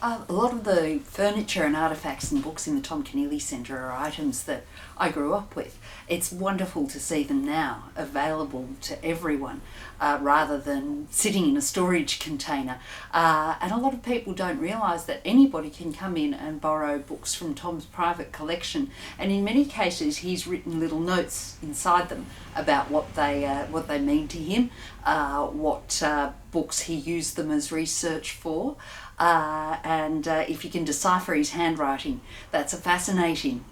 A lot of the furniture and artefacts and books in the Tom Keneally Centre are items that I grew up with. It's wonderful to see them now available to everyone rather than sitting in a storage container. And a lot of people don't realise that anybody can come in and borrow books from Tom's private collection, and in many cases he's written little notes inside them about what they mean to him, what books he used them as research for, and if you can decipher his handwriting, that's a fascinating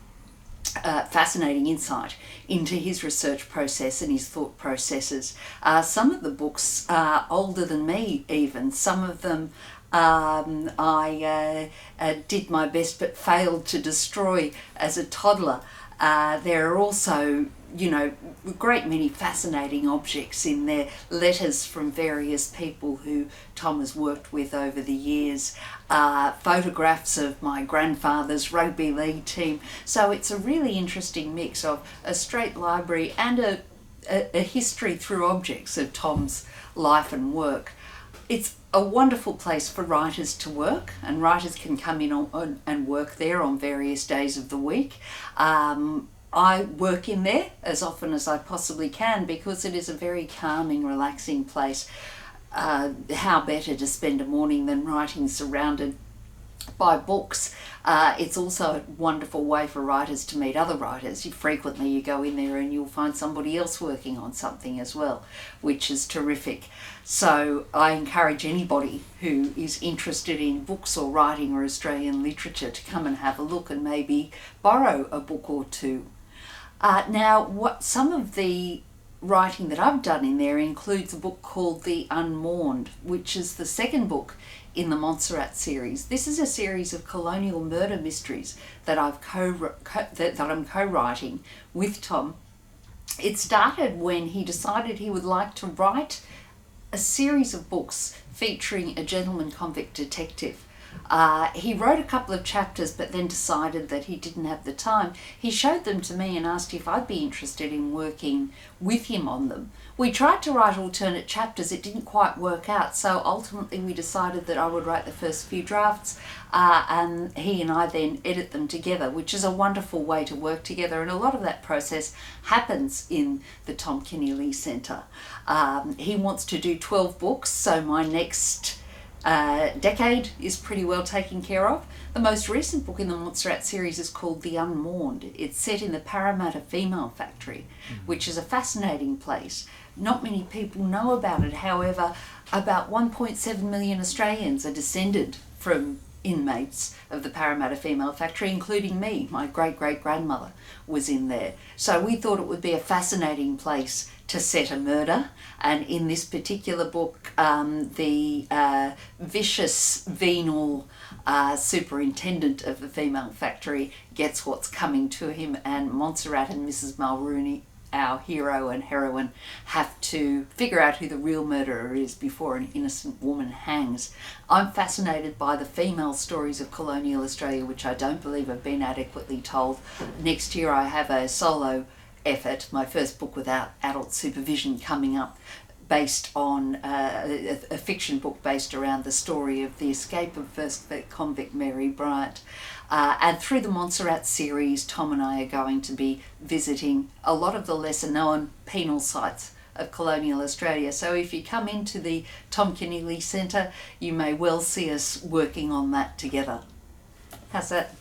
insight into his research process and his thought processes. Some of the books are older than me even. Some of them I did my best but failed to destroy as a toddler. There are also, a great many fascinating objects in there, letters from various people who Tom has worked with over the years, photographs of my grandfather's rugby league team. So it's a really interesting mix of a straight library and a history through objects of Tom's life and work. It's a wonderful place for writers to work, and writers can come in and work there on various days of the week. I work in there as often as I possibly can because it is a very calming, relaxing place. How better to spend a morning than writing surrounded by books. It's also a wonderful way for writers to meet other writers. Frequently you go in there and you'll find somebody else working on something as well, which is terrific. So I encourage anybody who is interested in books or writing or Australian literature to come and have a look and maybe borrow a book or two. Now, some of the writing that I've done in there includes a book called The Unmourned, which is the second book in the Monsarrat series. This is a series of colonial murder mysteries that I'm co-writing with Tom. It started when he decided he would like to write a series of books featuring a gentleman convict detective. He wrote a couple of chapters but then decided that he didn't have the time. He showed them to me and asked if I'd be interested in working with him on them. We tried to write alternate chapters, it didn't quite work out, so ultimately we decided that I would write the first few drafts and he and I then edit them together, which is a wonderful way to work together, and a lot of that process happens in the Tom Keneally Centre. He wants to do 12 books, so my next decade is pretty well taken care of. The most recent book in the Monsarrat series is called The Unmourned. It's set in the Parramatta Female Factory, which is a fascinating place. Not many people know about it. However, about 1.7 million Australians are descended from inmates of the Parramatta Female Factory, including me. My great-great-grandmother was in there. So we thought it would be a fascinating place to set a murder, and in this particular book the vicious venal superintendent of the female factory gets what's coming to him, and Monsarrat and Mrs. Mulrooney, our hero and heroine, have to figure out who the real murderer is before an innocent woman hangs. I'm fascinated by the female stories of colonial Australia, which I don't believe have been adequately told. Next year I have a solo effort, my first book without adult supervision, coming up, based on a fiction book based around the story of the escape of first convict Mary Bryant. And through the Monsarrat series, Tom and I are going to be visiting a lot of the lesser known penal sites of colonial Australia. So if you come into the Tom Keneally Centre, you may well see us working on that together. How's that?